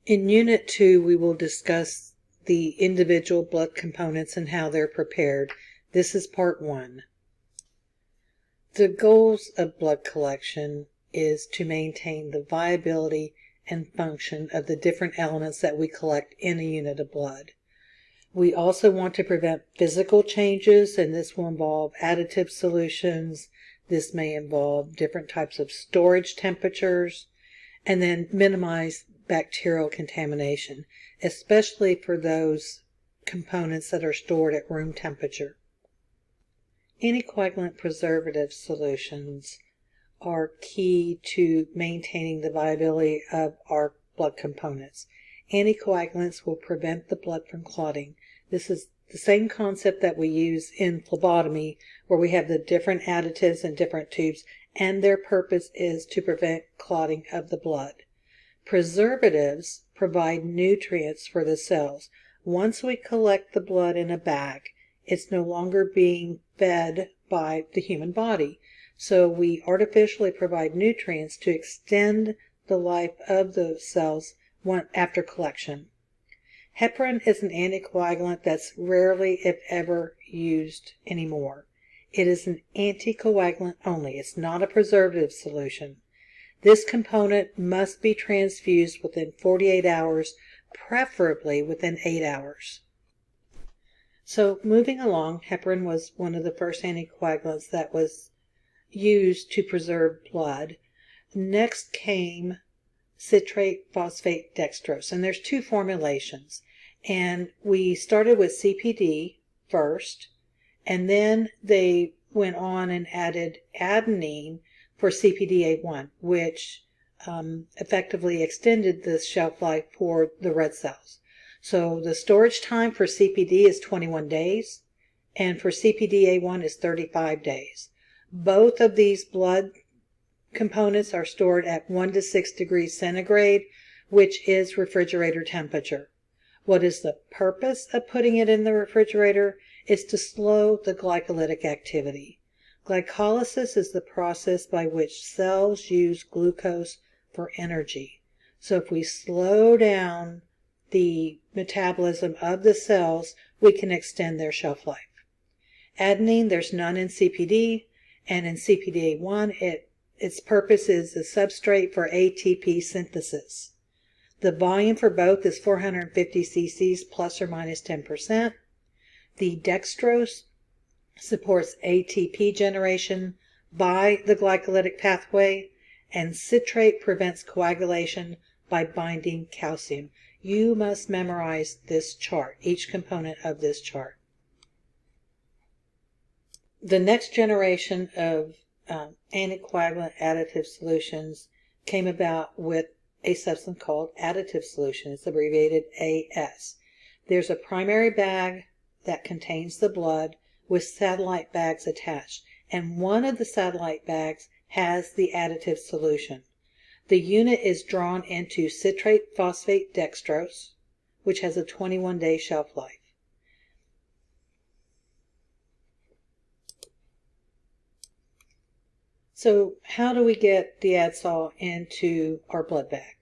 In Unit 2, we will discuss the individual blood components and how they're prepared. This is Part 1. The goals of blood collection is to maintain the viability and function of the different elements that we collect in a unit of blood. We also want to prevent physical changes, and this will involve additive solutions. This may involve different types of storage temperatures, and then minimize bacterial contamination, especially for those components that are stored at room temperature. Anticoagulant preservative solutions are key to maintaining the viability of our blood components. Anticoagulants will prevent the blood from clotting. This is the same concept that we use in phlebotomy, where we have the different additives in different tubes, and their purpose is to prevent clotting of the blood. Preservatives provide nutrients for the cells. Once we collect the blood in a bag, it's no longer being fed by the human body. So we artificially provide nutrients to extend the life of the cells after collection. Heparin is an anticoagulant that's rarely, if ever, used anymore. It is an anticoagulant only. It's not a preservative solution. This component must be transfused within 48 hours, preferably within 8 hours. So moving along, heparin was one of the first anticoagulants that was used to preserve blood. Next came citrate phosphate dextrose, and there's two formulations. And we started with CPD first, and then they went on and added adenine for CPDA1, which effectively extended the shelf life for the red cells. So the storage time for CPD is 21 days, and for CPDA1 is 35 days. Both of these blood components are stored at 1 to 6 degrees centigrade, which is refrigerator temperature. What is the purpose of putting it in the refrigerator? Is to slow the glycolytic activity. Glycolysis is the process by which cells use glucose for energy. So if we slow down the metabolism of the cells, we can extend their shelf life. Adenine, there's none in CPD, and in CPDA1, its purpose is a substrate for ATP synthesis. The volume for both is 450 cc's plus or minus 10%. The dextrose supports ATP generation by the glycolytic pathway, and citrate prevents coagulation by binding calcium. You must memorize this chart, each component of this chart. The next generation of anticoagulant additive solutions came about with a substance called additive solution. It's abbreviated AS. There's a primary bag that contains the blood with satellite bags attached, and one of the satellite bags has the additive solution. The unit is drawn into citrate phosphate dextrose, which has a 21-day shelf life. So how do we get the Adsol into our blood bag?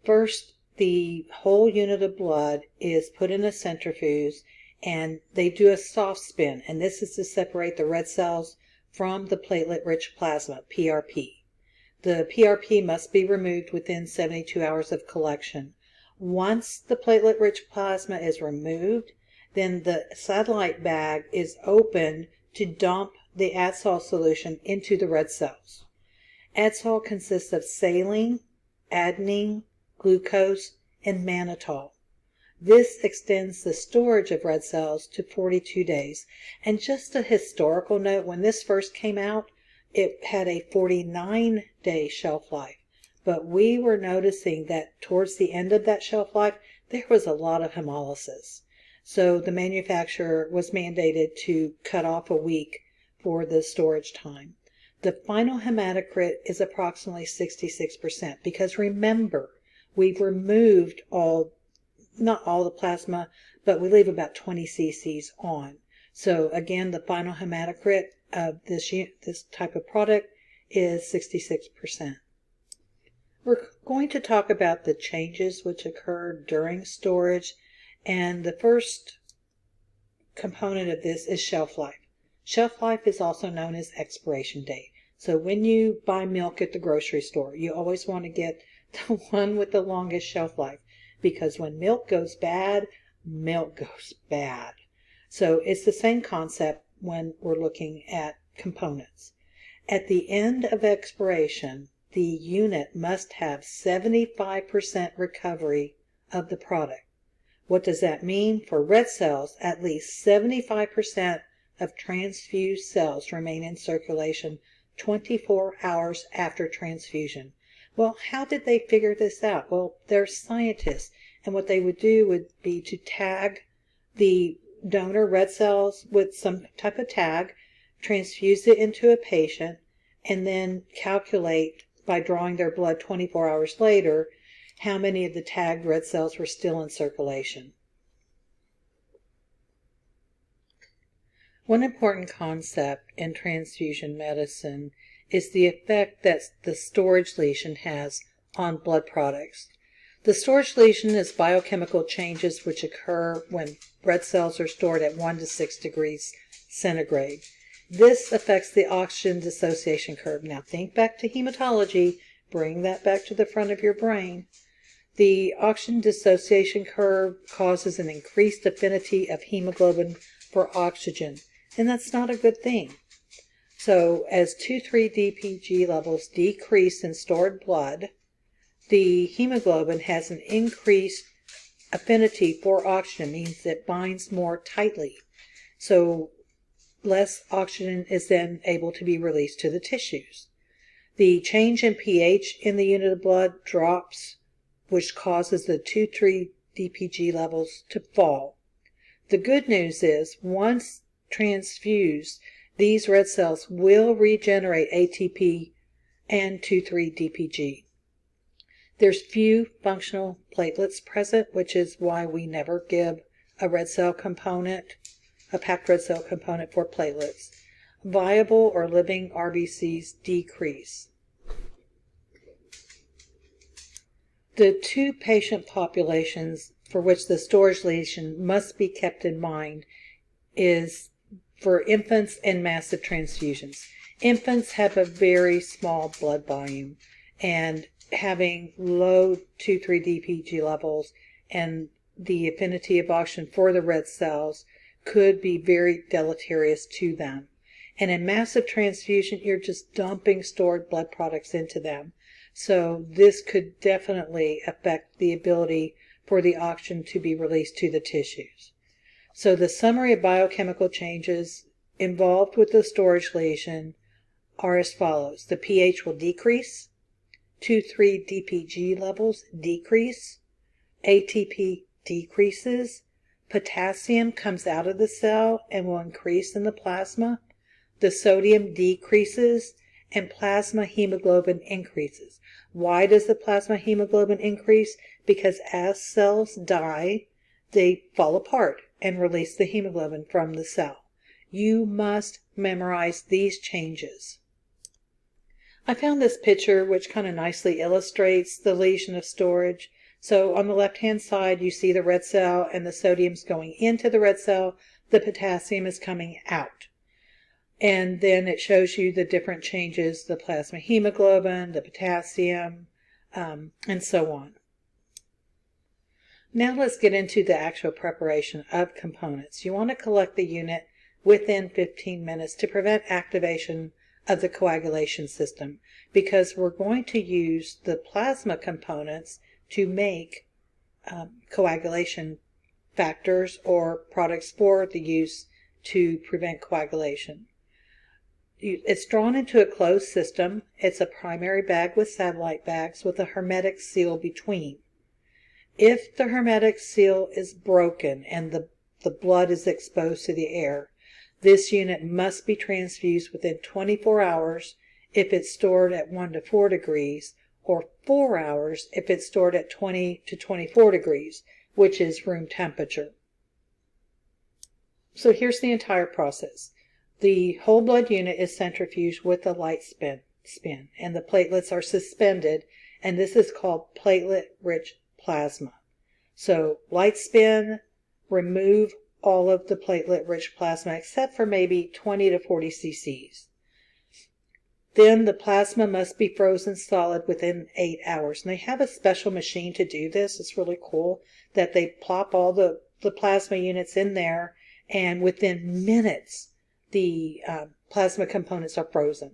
First, the whole unit of blood is put in a centrifuge, and they do a soft spin, and this is to separate the red cells from the platelet-rich plasma, PRP. The PRP must be removed within 72 hours of collection. Once the platelet-rich plasma is removed, then the satellite bag is opened to dump the Adsol solution into the red cells. Adsol consists of saline, adenine, glucose, and mannitol. This extends the storage of red cells to 42 days. And just a historical note, when this first came out, it had a 49-day shelf life. But we were noticing that towards the end of that shelf life, there was a lot of hemolysis. So the manufacturer was mandated to cut off a week for the storage time. The final hematocrit is approximately 66%, because remember, we've removed not all the plasma, but we leave about 20 cc's on. So again, the final hematocrit of this type of product is 66%. We're going to talk about the changes which occur during storage, and the first component of this is shelf life. Shelf life is also known as expiration date. So when you buy milk at the grocery store, you always want to get the one with the longest shelf life, because when milk goes bad, milk goes bad. So it's the same concept when we're looking at components. At the end of expiration, the unit must have 75% recovery of the product. What does that mean? For red cells, at least 75% of transfused cells remain in circulation 24 hours after transfusion. Well, how did they figure this out? Well, they're scientists, and what they would do would be to tag the donor red cells with some type of tag, transfuse it into a patient, and then calculate by drawing their blood 24 hours later how many of the tagged red cells were still in circulation. One important concept in transfusion medicine is the effect that the storage lesion has on blood products. The storage lesion is biochemical changes which occur when red cells are stored at 1 to 6 degrees centigrade. This affects the oxygen dissociation curve. Now think back to hematology, bring that back to the front of your brain. The oxygen dissociation curve causes an increased affinity of hemoglobin for oxygen, and that's not a good thing. So as 2,3-DPG levels decrease in stored blood, the hemoglobin has an increased affinity for oxygen, means it binds more tightly. So less oxygen is then able to be released to the tissues. The change in pH in the unit of blood drops, which causes the 2,3-DPG levels to fall. The good news is, once transfused, these red cells will regenerate ATP and 2,3-DPG. There's few functional platelets present, which is why we never give a red cell component, a packed red cell component for platelets. Viable or living RBCs decrease. The two patient populations for which the storage lesion must be kept in mind is for infants and massive transfusions. Infants have a very small blood volume, and having low 2,3-DPG levels and the affinity of oxygen for the red cells could be very deleterious to them. And in massive transfusion, you're just dumping stored blood products into them. So this could definitely affect the ability for the oxygen to be released to the tissues. So the summary of biochemical changes involved with the storage lesion are as follows. The pH will decrease, 2,3-DPG levels decrease, ATP decreases, potassium comes out of the cell and will increase in the plasma, the sodium decreases, and plasma hemoglobin increases. Why does the plasma hemoglobin increase? Because as cells die, they fall apart and release the hemoglobin from the cell. You must memorize these changes. I found this picture which kind of nicely illustrates the lesion of storage. So on the left-hand side, you see the red cell and the sodium's going into the red cell. The potassium is coming out. And then it shows you the different changes, the plasma hemoglobin, the potassium, and so on. Now let's get into the actual preparation of components. You want to collect the unit within 15 minutes to prevent activation of the coagulation system, because we're going to use the plasma components to make coagulation factors or products for the use to prevent coagulation. It's drawn into a closed system. It's a primary bag with satellite bags with a hermetic seal between. If the hermetic seal is broken and the blood is exposed to the air, this unit must be transfused within 24 hours if it's stored at 1 to 4 degrees, or 4 hours if it's stored at 20 to 24 degrees, which is room temperature. So here's the entire process. The whole blood unit is centrifuged with a light spin, and the platelets are suspended and this is called platelet-rich plasma. So light spin, remove all of the platelet-rich plasma except for maybe 20 to 40 cc's. Then the plasma must be frozen solid within 8 hours. And they have a special machine to do this. It's really cool that they plop all the plasma units in there, and within minutes the plasma components are frozen.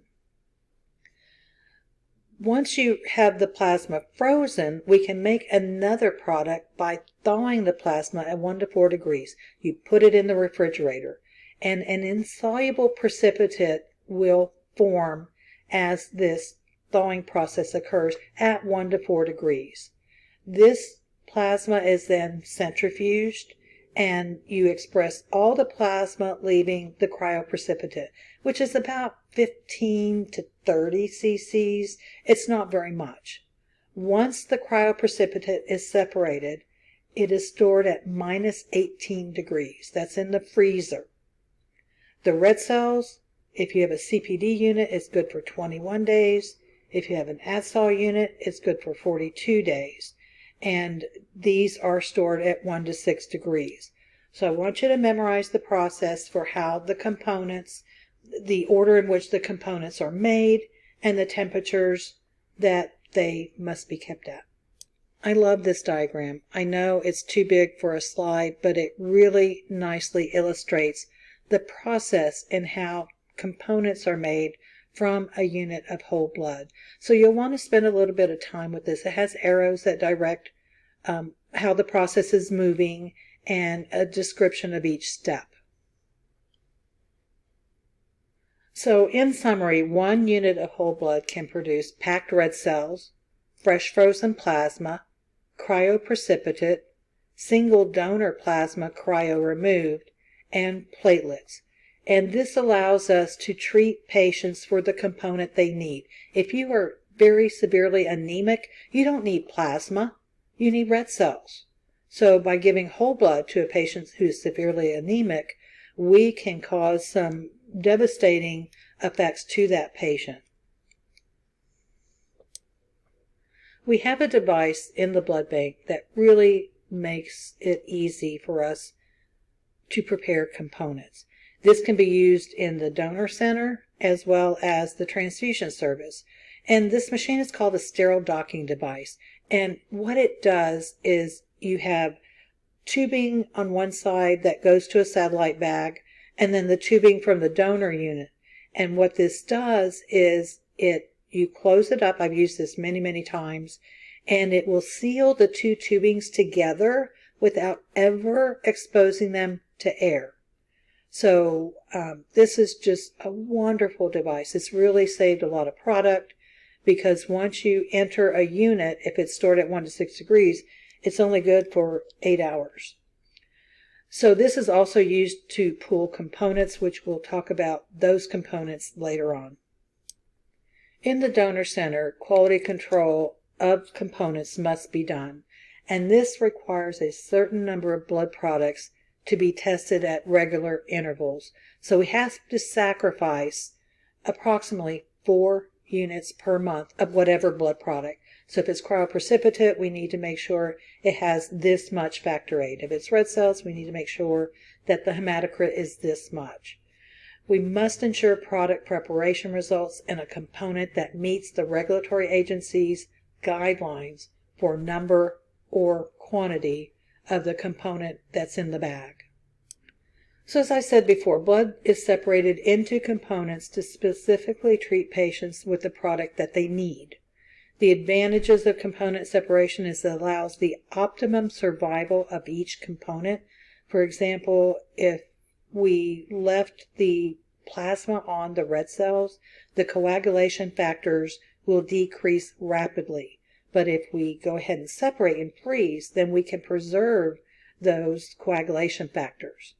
Once you have the plasma frozen, we can make another product by thawing the plasma at 1 to 4 degrees. You put it in the refrigerator, and an insoluble precipitate will form as this thawing process occurs at 1 to 4 degrees. This plasma is then centrifuged, and you express all the plasma leaving the cryoprecipitate, which is about 15 to 30 cc's. It's not very much. Once the cryoprecipitate is separated, it is stored at minus 18 degrees. That's in the freezer. The red cells, if you have a CPD unit, it's good for 21 days. If you have an ADSOL unit, it's good for 42 days. And these are stored at 1 to 6 degrees. So I want you to memorize the process for how the components, the order in which the components are made, and the temperatures that they must be kept at. I love this diagram. I know it's too big for a slide, but it really nicely illustrates the process and how components are made from a unit of whole blood. So you'll want to spend a little bit of time with this. It has arrows that direct how the process is moving and a description of each step. So in summary, 1 unit of whole blood can produce packed red cells, fresh frozen plasma, cryoprecipitate, single donor plasma cryo-removed, and platelets. And this allows us to treat patients for the component they need. If you are very severely anemic, you don't need plasma, you need red cells. So by giving whole blood to a patient who's severely anemic, we can cause some devastating effects to that patient. We have a device in the blood bank that really makes it easy for us to prepare components. This can be used in the donor center as well as the transfusion service. And this machine is called a sterile docking device. And what it does is you have tubing on one side that goes to a satellite bag, and then the tubing from the donor unit. And what this does is you close it up. I've used this many times, and it will seal the two tubings together without ever exposing them to air. So this is just a wonderful device. It's really saved a lot of product, because once you enter a unit, if it's stored at 1 to 6 degrees, it's only good for 8 hours. So this is also used to pool components, which we'll talk about those components later on. In the donor center, quality control of components must be done, and this requires a certain number of blood products to be tested at regular intervals. So we have to sacrifice approximately 4 units per month of whatever blood product. So if it's cryoprecipitate, we need to make sure it has this much factor VIII. If it's red cells, we need to make sure that the hematocrit is this much. We must ensure product preparation results in a component that meets the regulatory agency's guidelines for number or quantity of the component that's in the bag. So as I said before, blood is separated into components to specifically treat patients with the product that they need. The advantages of component separation is it allows the optimum survival of each component. For example, if we left the plasma on the red cells, the coagulation factors will decrease rapidly. But if we go ahead and separate and freeze, then we can preserve those coagulation factors.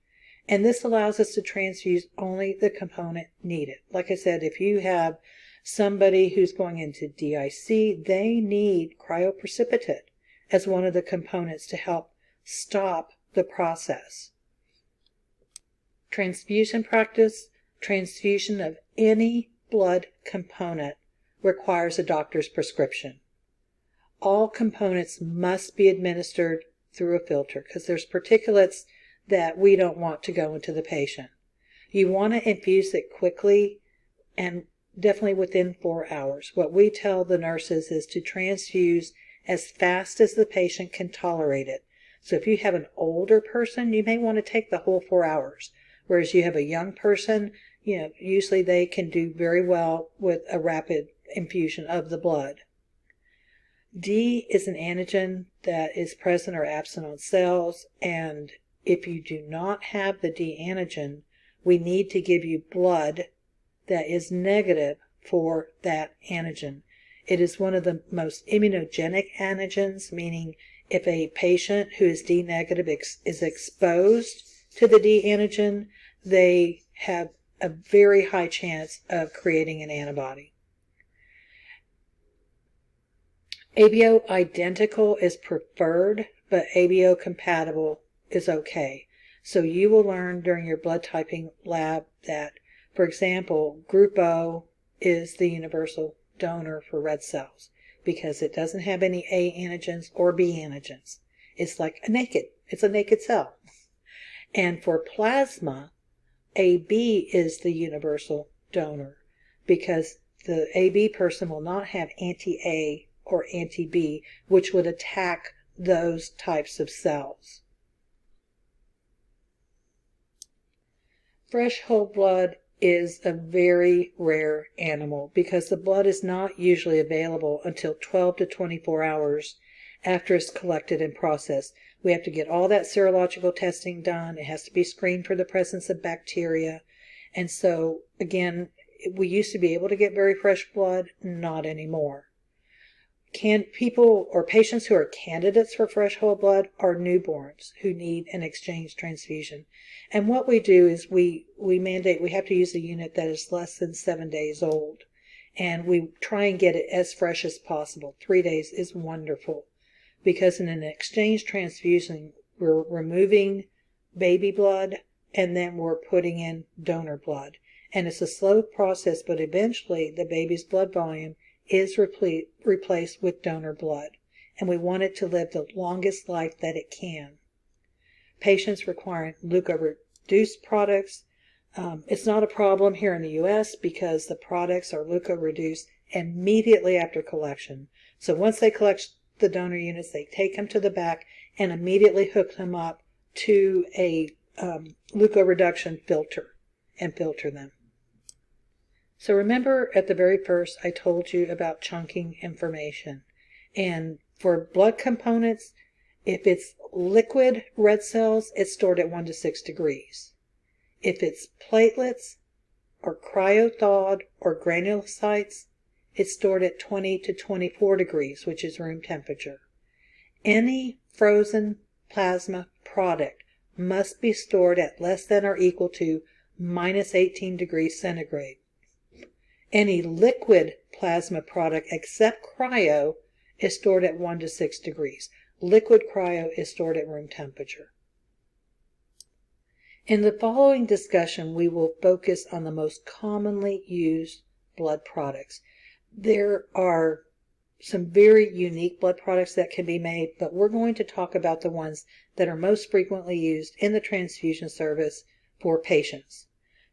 And this allows us to transfuse only the component needed. Like I said, if you have somebody who's going into DIC, they need cryoprecipitate as one of the components to help stop the process. Transfusion practice, transfusion of any blood component requires a doctor's prescription. all components must be administered through a filter because there's particulates that we don't want to go into the patient. You want to infuse it quickly and definitely within 4 hours. What we tell the nurses is to transfuse as fast as the patient can tolerate it. So if you have an older person, you may want to take the whole 4 hours. Whereas you have a young person, usually they can do very well with a rapid infusion of the blood. D is an antigen that is present or absent on cells, and if you do not have the D antigen, we need to give you blood that is negative for that antigen. It is one of the most immunogenic antigens, meaning if a patient who is D negative is exposed to the D antigen, they have a very high chance of creating an antibody. ABO identical is preferred, but ABO compatible is okay. So you will learn during your blood typing lab that, for example, Group O is the universal donor for red cells because it doesn't have any A antigens or B antigens. It's a naked cell. And for plasma, AB is the universal donor because the AB person will not have anti-A or anti-B, which would attack those types of cells. Fresh whole blood is a very rare animal because the blood is not usually available until 12 to 24 hours after it's collected and processed. We have to get all that serological testing done. It has to be screened for the presence of bacteria. And so, again, we used to be able to get very fresh blood, not anymore. People or patients who are candidates for fresh whole blood are newborns who need an exchange transfusion. And what we do is we mandate we have to use a unit that is less than 7 days old. And we try and get it as fresh as possible. 3 days is wonderful because in an exchange transfusion, we're removing baby blood and then we're putting in donor blood. And it's a slow process, but eventually the baby's blood volume is replaced with donor blood, and we want it to live the longest life that it can. Patients requiring leukoreduced products. It's not a problem here in the U.S. because the products are leukoreduced immediately after collection. So once they collect the donor units, they take them to the back and immediately hook them up to a leukoreduction filter and filter them. So remember at the very first I told you about chunking information. And for blood components, if it's liquid red cells, it's stored at 1 to 6 degrees. If it's platelets or cryothawed or granulocytes, it's stored at 20 to 24 degrees, which is room temperature. Any frozen plasma product must be stored at less than or equal to minus 18 degrees centigrade. Any liquid plasma product except cryo is stored at 1 to 6 degrees. Liquid cryo is stored at room temperature. In the following discussion, we will focus on the most commonly used blood products. There are some very unique blood products that can be made, but we're going to talk about the ones that are most frequently used in the transfusion service for patients.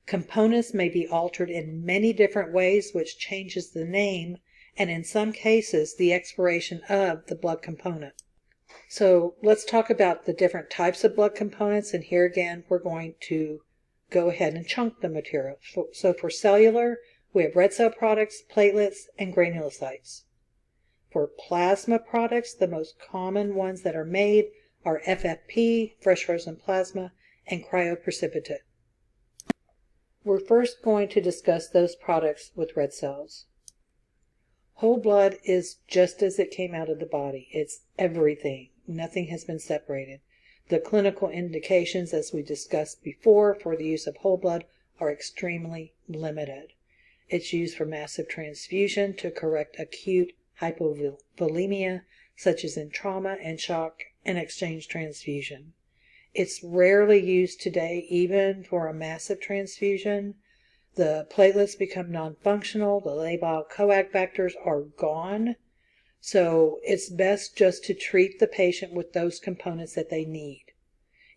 Components may be altered in many different ways, which changes the name and in some cases the expiration of the blood component. So let's talk about the different types of blood components, and here again we're going to go ahead and chunk the material. So for cellular, we have red cell products, platelets, and granulocytes. For plasma products, the most common ones that are made are FFP, fresh frozen plasma, and cryoprecipitate. We're first going to discuss those products with red cells. Whole blood is just as it came out of the body. It's everything. Nothing has been separated. The clinical indications, as we discussed before, for the use of whole blood are extremely limited. It's used for massive transfusion to correct acute hypovolemia, such as in trauma and shock and exchange transfusion. It's rarely used today, even for a massive transfusion. The platelets become non-functional. The labile coag factors are gone. So it's best just to treat the patient with those components that they need.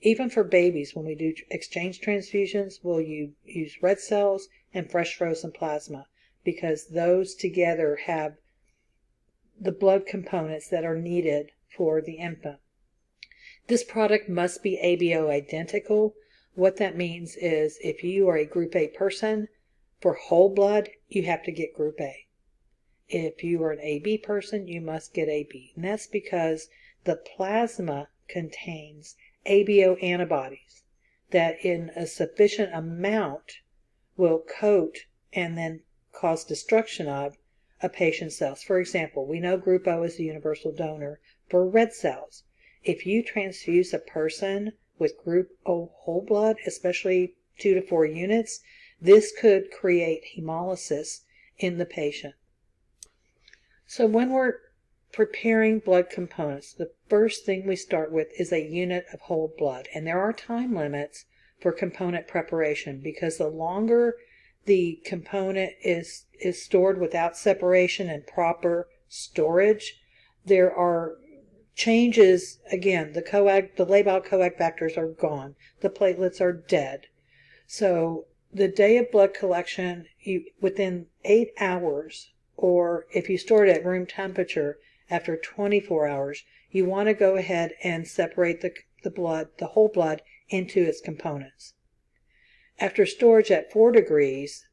Even for babies, when we do exchange transfusions, we'll use red cells and fresh frozen plasma because those together have the blood components that are needed for the infant. This product must be ABO identical. What that means is if you are a Group A person, for whole blood, you have to get Group A. If you are an AB person, you must get AB. And that's because the plasma contains ABO antibodies that in a sufficient amount will coat and then cause destruction of a patient's cells. For example, we know Group O is the universal donor for red cells. If you transfuse a person with Group O whole blood, especially 2 to 4 units, this could create hemolysis in the patient. So when we're preparing blood components, the first thing we start with is a unit of whole blood. And there are time limits for component preparation because the longer the component is stored without separation and proper storage, there are changes. Again, the labile coag factors are gone. The platelets are dead. So the day of blood collection, within 8 hours, or if you store it at room temperature after 24 hours, you want to go ahead and separate the whole blood into its components. After storage at 4 degrees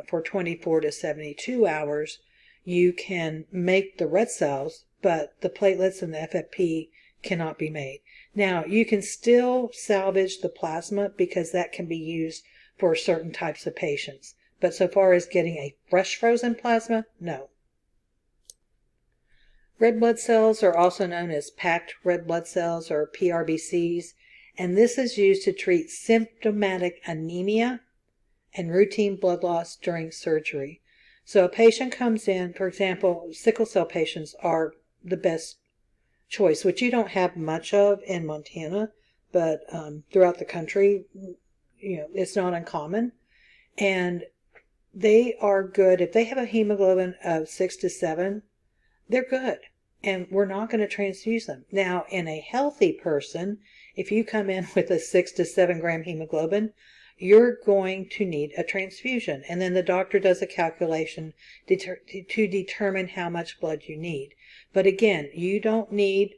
for 24 to 72 hours, you can make the red cells, but the platelets and the FFP cannot be made. Now, you can still salvage the plasma because that can be used for certain types of patients. But so far as getting a fresh frozen plasma, no. Red blood cells are also known as packed red blood cells or PRBCs, and this is used to treat symptomatic anemia and routine blood loss during surgery. So a patient comes in, for example, sickle cell patients are the best choice, which you don't have much of in Montana, but throughout the country, it's not uncommon. And they are good. If they have a hemoglobin of 6 to 7, they're good. And we're not going to transfuse them. Now, in a healthy person, if you come in with a 6 to 7 gram hemoglobin, you're going to need a transfusion. And then the doctor does a calculation to determine how much blood you need. But again, you don't need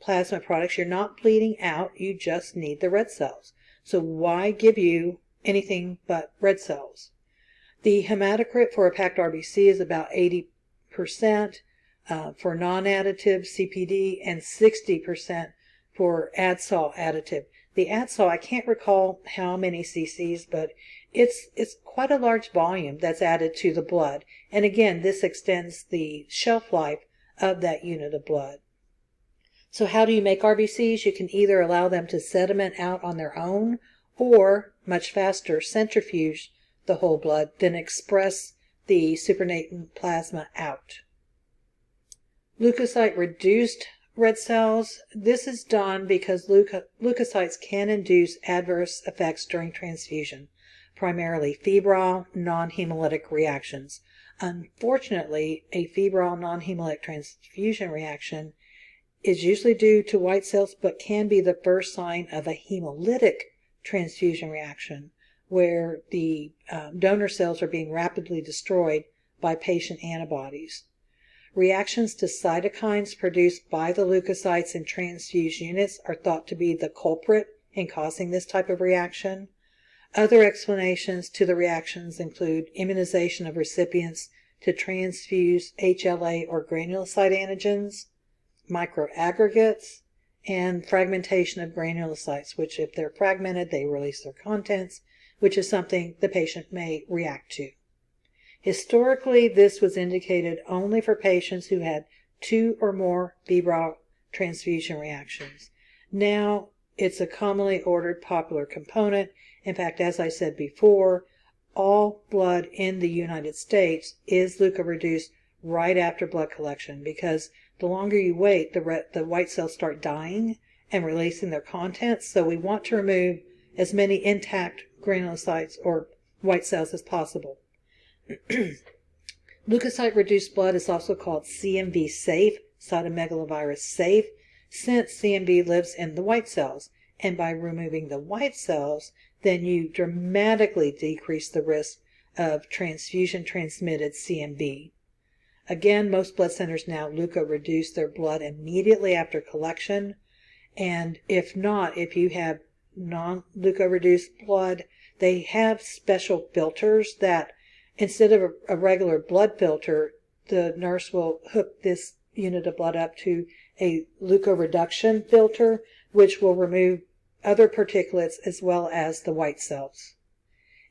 plasma products. You're not bleeding out. You just need the red cells. So why give you anything but red cells? The hematocrit for a packed RBC is about 80% for non-additive CPD and 60% for Adsol additive. The Adsol, I can't recall how many cc's, but it's quite a large volume that's added to the blood. And again, this extends the shelf life of that unit of blood. So how do you make RBCs? You can either allow them to sediment out on their own or, much faster, centrifuge the whole blood, then express the supernatant plasma out. Leukocyte-reduced red cells. This is done because leukocytes can induce adverse effects during transfusion, primarily febrile, non-hemolytic reactions. Unfortunately, a febrile non-hemolytic transfusion reaction is usually due to white cells, but can be the first sign of a hemolytic transfusion reaction, where the donor cells are being rapidly destroyed by patient antibodies. Reactions to cytokines produced by the leukocytes in transfused units are thought to be the culprit in causing this type of reaction. Other explanations to the reactions include immunization of recipients to transfuse HLA or granulocyte antigens, microaggregates, and fragmentation of granulocytes, which if they're fragmented, they release their contents, which is something the patient may react to. Historically, this was indicated only for patients who had 2 or more febrile transfusion reactions. Now, it's a commonly ordered popular component. In fact, as I said before, all blood in the United States is leukoreduced right after blood collection, because the longer you wait, the white cells start dying and releasing their contents. So we want to remove as many intact granulocytes or white cells as possible. Leukocyte-reduced blood is also called CMV safe. cytomegalovirus safe since CMV lives in the white cells. And by removing the white cells, then you dramatically decrease the risk of transfusion-transmitted CMV. Again, most blood centers now leukoreduce their blood immediately after collection. And if not, if you have non-leukoreduced blood, they have special filters that instead of a regular blood filter, the nurse will hook this unit of blood up to a leukoreduction filter, which will remove other particulates as well as the white cells.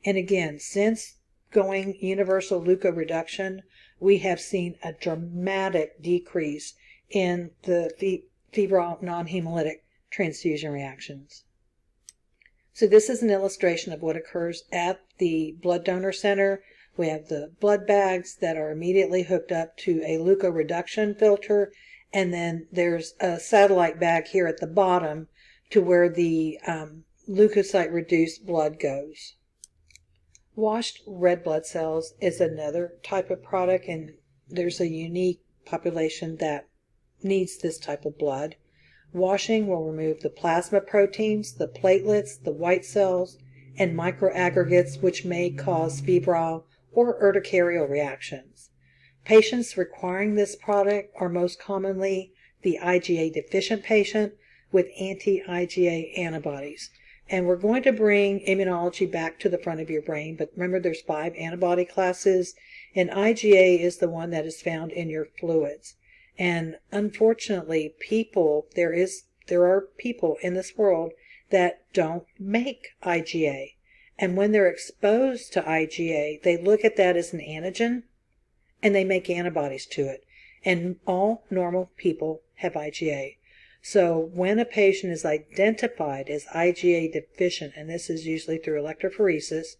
And again, since going universal leukoreduction, we have seen a dramatic decrease in the febrile non-hemolytic transfusion reactions. So this is an illustration of what occurs at the blood donor center. We have the blood bags that are immediately hooked up to a leukoreduction filter, and then there's a satellite bag here at the bottom to where the leukocyte-reduced blood goes. Washed red blood cells is another type of product, and there's a unique population that needs this type of blood. Washing will remove the plasma proteins, the platelets, the white cells, and microaggregates which may cause febrile or urticarial reactions. Patients requiring this product are most commonly the IgA deficient patient with anti-IgA antibodies. And we're going to bring immunology back to the front of your brain, but remember there's 5 antibody classes, and IgA is the one that is found in your fluids. And unfortunately, there are people in this world that don't make IgA. And when they're exposed to IgA, they look at that as an antigen, and they make antibodies to it. And all normal people have IgA. So when a patient is identified as IgA deficient, and this is usually through electrophoresis,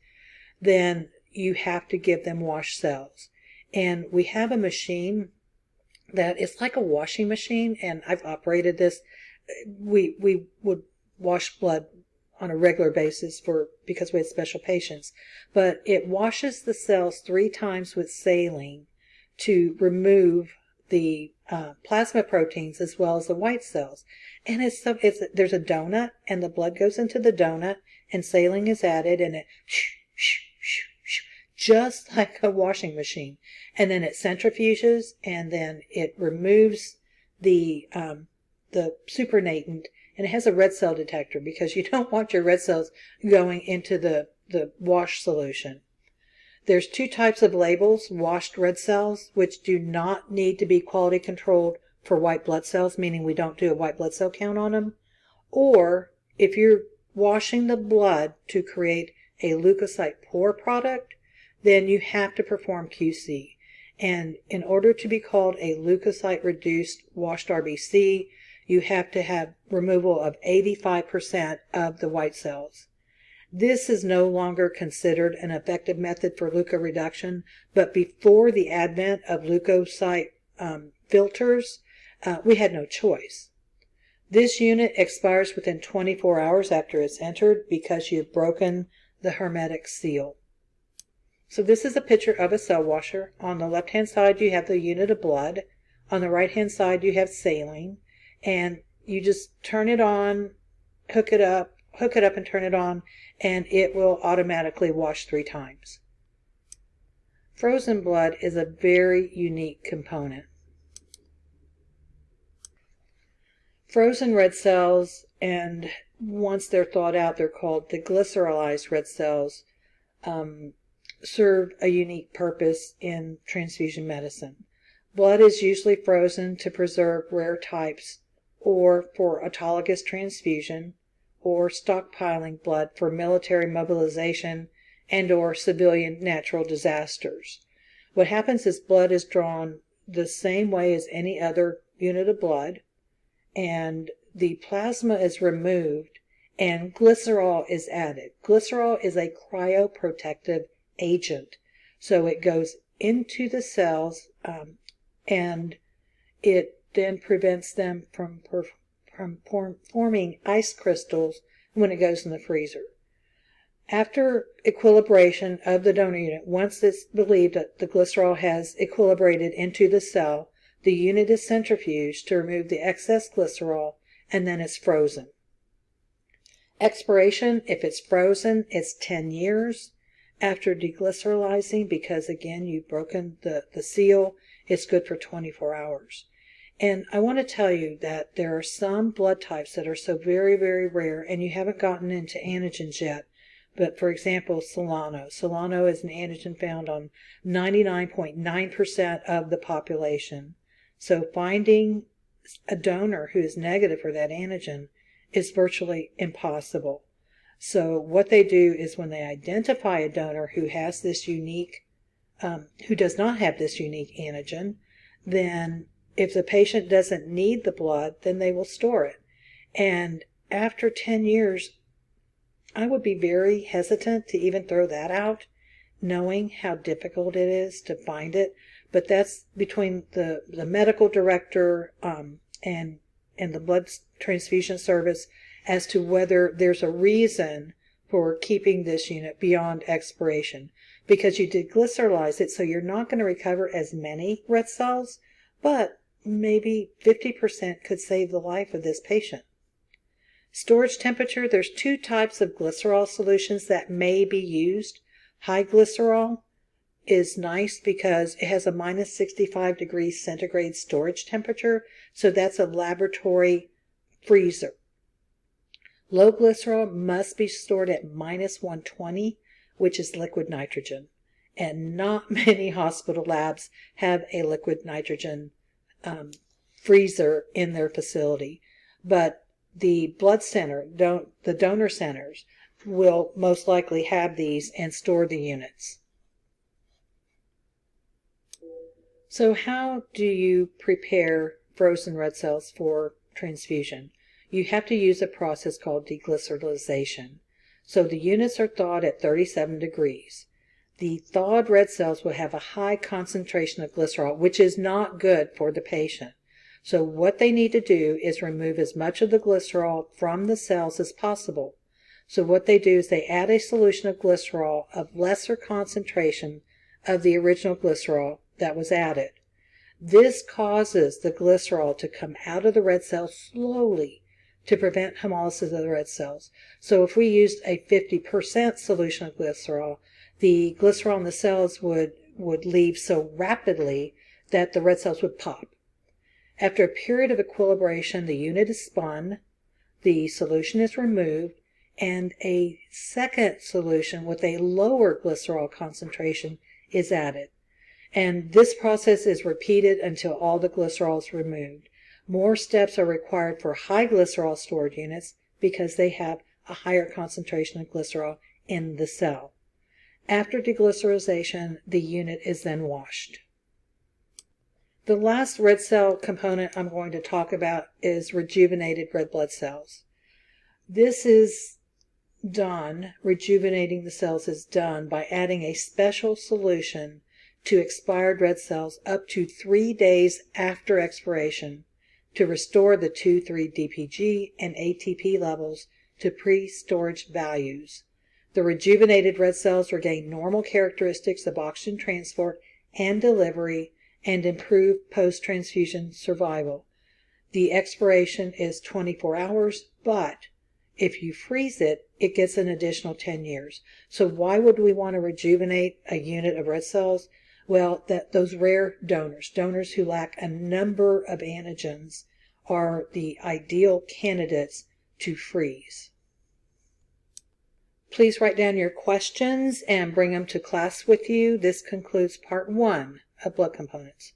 then you have to give them washed cells. And we have a machine that is like a washing machine, and I've operated this. We would wash blood on a regular basis because we had special patients. But it washes the cells 3 times with saline to remove the plasma proteins as well as the white cells. And there's a donut, and the blood goes into the donut, and saline is added, and it just like a washing machine. And then it centrifuges, and then it removes the supernatant, and it has a red cell detector because you don't want your red cells going into the wash solution. There's 2 types of labels: washed red cells, which do not need to be quality controlled for white blood cells, meaning we don't do a white blood cell count on them. Or if you're washing the blood to create a leukocyte poor product, then you have to perform QC. And in order to be called a leukocyte-reduced washed RBC, you have to have removal of 85% of the white cells. This is no longer considered an effective method for leukoreduction, but before the advent of leukocyte filters, we had no choice. This unit expires within 24 hours after it's entered because you've broken the hermetic seal. So this is a picture of a cell washer. On the left-hand side, you have the unit of blood. On the right-hand side, you have saline. And you just turn it on, hook it up and turn it on, and it will automatically wash 3 times. Frozen blood is a very unique component. Frozen red cells, and once they're thawed out, they're called deglycerolized red cells, serve a unique purpose in transfusion medicine. Blood is usually frozen to preserve rare types or for autologous transfusion or stockpiling blood for military mobilization and or civilian natural disasters. What happens is blood is drawn the same way as any other unit of blood, and the plasma is removed and glycerol is added. Glycerol is a cryoprotective agent, so it goes into the cells and it then prevents them from forming ice crystals when it goes in the freezer. After equilibration of the donor unit, once it's believed that the glycerol has equilibrated into the cell, The unit is centrifuged to remove the excess glycerol, and then it's frozen. Expiration, if it's frozen, it's 10 years. After deglycerolizing, because again, you've broken the seal, it's good for 24 hours. And I want to tell you that there are some blood types that are so very, very rare, and you haven't gotten into antigens yet. But for example, Solano. Solano is an antigen found on 99.9% of the population. So finding a donor who is negative for that antigen is virtually impossible. So what they do is when they identify a donor who has this unique, who does not have this unique antigen, then if the patient doesn't need the blood, then they will store it. And after 10 years, I would be very hesitant to even throw that out, knowing how difficult it is to find it. But that's between the medical director and the blood transfusion service as to whether there's a reason for keeping this unit beyond expiration. Because you deglycerylize it, so you're not going to recover as many red cells, but maybe 50% could save the life of this patient. Storage temperature, there's two types of glycerol solutions that may be used. High glycerol is nice because it has a minus 65 degrees centigrade storage temperature, so that's a laboratory freezer. Low glycerol must be stored at minus 120, which is liquid nitrogen. And not many hospital labs have a liquid nitrogen freezer in their facility. But the blood center, the donor centers, will most likely have these and store the units. So how do you prepare frozen red cells for transfusion? You have to use a process called deglycerylation. So the units are thawed at 37 degrees. The thawed red cells will have a high concentration of glycerol, which is not good for the patient. So what they need to do is remove as much of the glycerol from the cells as possible. So what they do is they add a solution of glycerol of lesser concentration of the original glycerol that was added. This causes the glycerol to come out of the red cells slowly to prevent hemolysis of the red cells. So if we used a 50% solution of glycerol, the glycerol in the cells would leave so rapidly that the red cells would pop. After a period of equilibration, the unit is spun, the solution is removed, and a second solution with a lower glycerol concentration is added. And this process is repeated until all the glycerol is removed. More steps are required for high glycerol stored units because they have a higher concentration of glycerol in the cell. After deglycerization, the unit is then washed. The last red cell component I'm going to talk about is rejuvenated red blood cells. This is done, rejuvenating the cells is done by adding a special solution to expired red cells up to 3 days after expiration to restore the 2,3-DPG and ATP levels to pre-storage values. The rejuvenated red cells regain normal characteristics of oxygen transport and delivery and improve post-transfusion survival. The expiration is 24 hours, but if you freeze it, it gets an additional 10 years. So why would we want to rejuvenate a unit of red cells? Well, those rare donors who lack a number of antigens are the ideal candidates to freeze. Please write down your questions and bring them to class with you. This concludes part 1 of blood components.